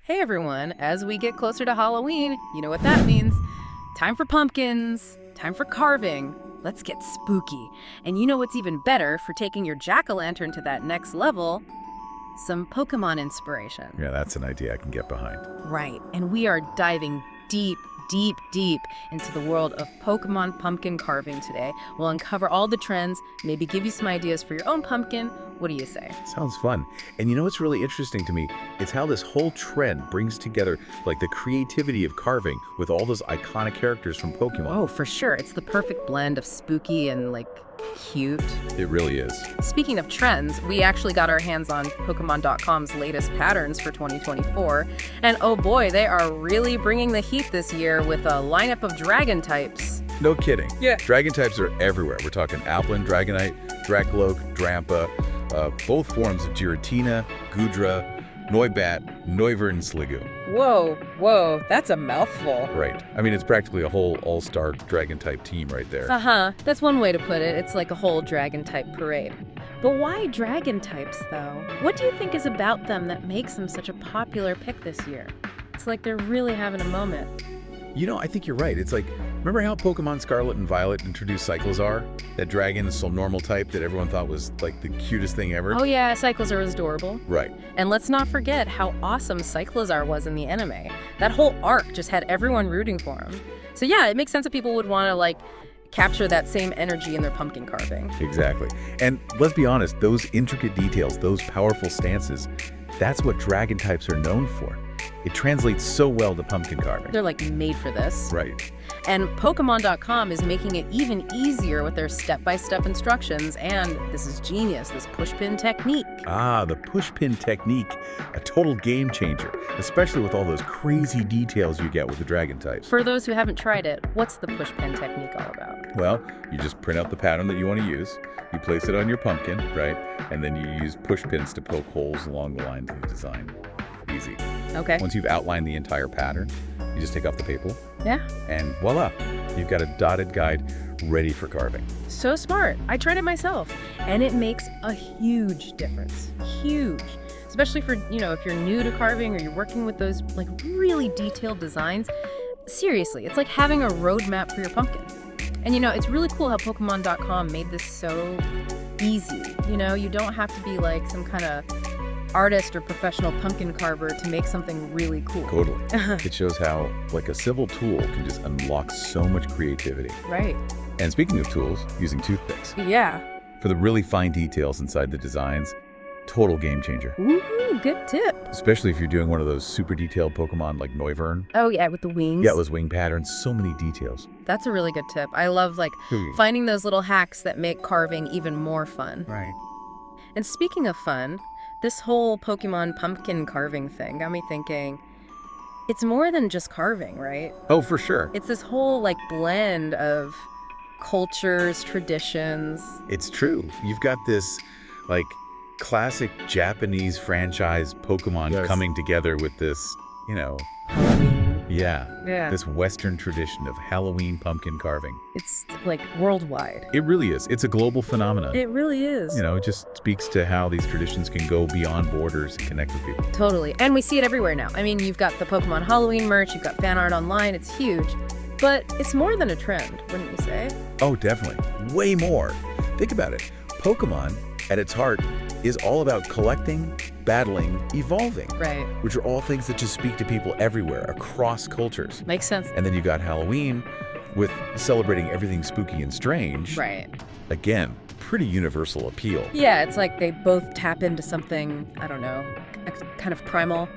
Hey everyone, as we get closer to Halloween, you know what that means. Time for pumpkins, time for carving. Let's get spooky. And you know what's even better for taking your jack-o'-lantern to that next level? Some Pokemon inspiration. Yeah, that's an idea I can get behind. Right, and we are diving deep into the world of Pokemon pumpkin carving today. We'll uncover all the trends, maybe give you some ideas for your own pumpkin. What do you say? Sounds fun. And you know what's really interesting to me? It's how this whole trend brings together like the creativity of carving with all those iconic characters from Pokemon. Oh, for sure. It's the perfect blend of spooky and cute. It really is. Speaking of trends, we actually got our hands on Pokemon.com's latest patterns for 2024. And oh boy, they are really bringing the heat this year with a lineup of dragon types. No kidding. Yeah. Dragon types are everywhere. We're talking Applin, Dragonite, Dracloak, Drampa, both forms of Giratina, Gudra, Noibat, Noivern, and Sliggoo. Whoa, that's a mouthful. Right. I mean, it's practically a whole all-star dragon-type team right there. That's one way to put it. It's like a whole dragon-type parade. But why dragon types, though? What do you think is about them that makes them such a popular pick this year? It's like they're really having a moment. You know, I think you're right. It's like, remember how Pokemon Scarlet and Violet introduced Cyclizar? That dragon, so normal type that everyone thought was like the cutest thing ever? Oh yeah, Cyclizar was adorable. Right. And let's not forget how awesome Cyclizar was in the anime. That whole arc just had everyone rooting for him. So yeah, it makes sense that people would want to capture that same energy in their pumpkin carving. Exactly. And let's be honest, those intricate details, those powerful stances, that's what dragon types are known for. It translates so well to pumpkin carving. They're made for this. Right. And Pokemon.com is making it even easier with their step-by-step instructions, and this is genius, this pushpin technique. Ah, the pushpin technique, a total game changer, especially with all those crazy details you get with the dragon types. For those who haven't tried it, what's the pushpin technique all about? Well, you just print out the pattern that you want to use, you place it on your pumpkin, right? And then you use pushpins to poke holes along the lines of the design. Easy. Okay. Once you've outlined the entire pattern, you just take off the paper. Yeah. And voila, you've got a dotted guide ready for carving. So smart. I tried it myself, and it makes a huge difference. Huge. Especially for, if you're new to carving or you're working with those really detailed designs. Seriously, it's like having a roadmap for your pumpkin. And it's really cool how Pokemon.com made this so easy. You don't have to be some kind of artist or professional pumpkin carver to make something really cool. Totally. It shows how a civil tool can just unlock so much creativity. Right. And speaking of tools, using toothpicks. Yeah. For the really fine details inside the designs, total game changer. Woohoo, good tip. Especially if you're doing one of those super detailed Pokemon like Noivern. Oh yeah, with the wings. Yeah, those wing patterns, so many details. That's a really good tip. I love finding those little hacks that make carving even more fun. Right. And speaking of fun, this whole Pokemon pumpkin carving thing got me thinking, it's more than just carving, right? Oh, for sure. It's this whole blend of cultures, traditions. It's true. You've got this classic Japanese franchise Pokemon coming together with this, Halloween. Yeah. This Western tradition of Halloween pumpkin carving. It's worldwide. It really is. It's a global phenomenon. It really is. It just speaks to how these traditions can go beyond borders and connect with people. Totally. And we see it everywhere now. I mean, you've got the Pokemon Halloween merch, you've got fan art online, it's huge. But it's more than a trend, wouldn't you say? Oh, definitely. Way more. Think about it. Pokemon, at its heart, is all about collecting, battling, evolving. Right. Which are all things that just speak to people everywhere, across cultures. Makes sense. And then you got Halloween with celebrating everything spooky and strange. Right. Again, pretty universal appeal. Yeah, it's like they both tap into something, I don't know, kind of primal,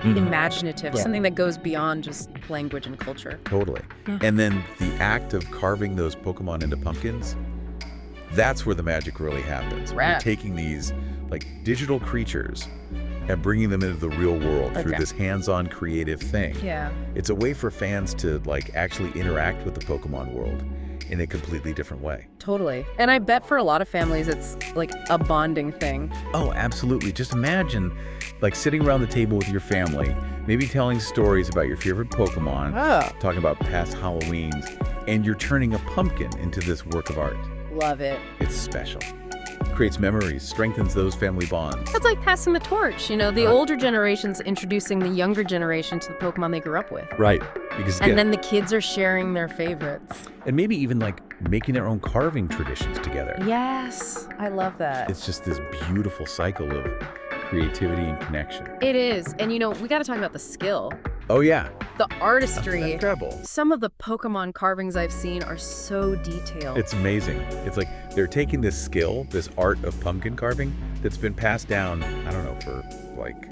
imaginative, something that goes beyond just language and culture. Totally. Yeah. And then the act of carving those Pokemon into pumpkins, that's where the magic really happens. Rad. We're taking these digital creatures and bringing them into the real world through this hands-on creative thing. Yeah. It's a way for fans to actually interact with the Pokemon world in a completely different way. Totally. And I bet for a lot of families it's a bonding thing. Oh, absolutely. Just imagine sitting around the table with your family, maybe telling stories about your favorite Pokemon, talking about past Halloweens, and you're turning a pumpkin into this work of art. Love it. It's special. creates memories, strengthens those family bonds. It's like passing the torch, the older generation's introducing the younger generation to the Pokemon they grew up with. Right. Because And then the kids are sharing their favorites. and maybe even like making their own carving traditions together. Yes, I love that. It's just this beautiful cycle of creativity and connection. It is. And we got to talk about the skill, Oh yeah. the artistry. Incredible. Some of the Pokemon carvings I've seen are so detailed. It's amazing. It's like they're taking this skill, this art of pumpkin carving that's been passed down, I don't know, for like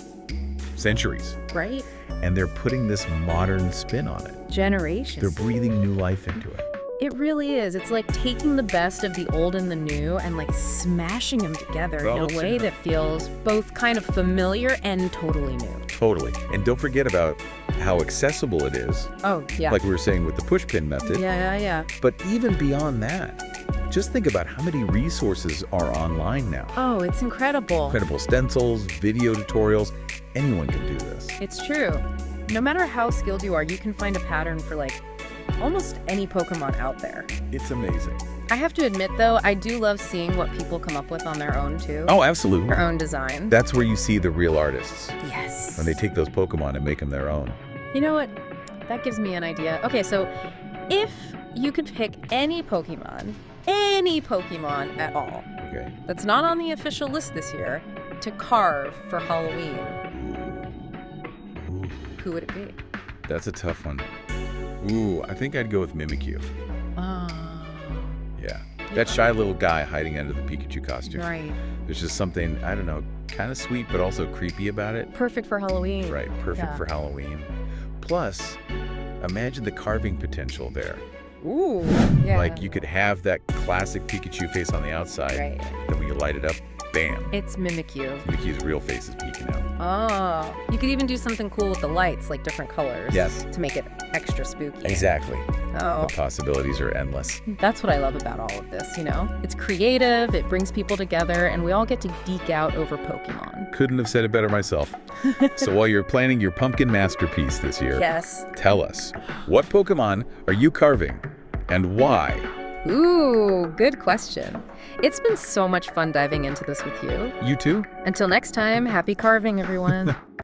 centuries. Right? And they're putting this modern spin on it. Generations. They're breathing new life into it. It really is. It's like taking the best of the old and the new and like smashing them together in a way that feels both kind of familiar and totally new. Totally. And don't forget about how accessible it is. Oh, yeah. Like we were saying with the push pin method. Yeah. But even beyond that, just think about how many resources are online now. Oh, it's incredible. Incredible stencils, video tutorials. Anyone can do this. It's true. No matter how skilled you are, you can find a pattern for like almost any Pokemon out there. It's amazing. I have to admit, though, I do love seeing what people come up with on their own, too. Oh, absolutely. Their own design. That's where you see the real artists. Yes. When they take those Pokemon and make them their own. You know what? That gives me an idea. Okay, so if you could pick any Pokemon at all, Okay. that's not on the official list this year, to carve for Halloween, Ooh, who would it be? that's a tough one. Ooh, I think I'd go with Mimikyu. Yeah. That shy little guy hiding under the Pikachu costume. Right. There's just something, I don't know, kind of sweet but also creepy about it. Perfect for Halloween. Right, perfect Yeah. for Halloween. Plus, imagine the carving potential there. Ooh. Yeah. Like you could have that classic Pikachu face on the outside. Right. Then when you light it up, bam. It's Mimikyu. Mickey's real face is peeking out. Oh. You could even do something cool with the lights, like different colors. Yes. To make it extra spooky. Exactly. Oh. The possibilities are endless. That's what I love about all of this, It's creative, it brings people together, and we all get to geek out over Pokemon. Couldn't have said it better myself. So while you're planning your pumpkin masterpiece this year, Yes. tell us, what Pokemon are you carving and why? Ooh, good question. It's been so much fun diving into this with you. You too? Until next time, happy carving, everyone.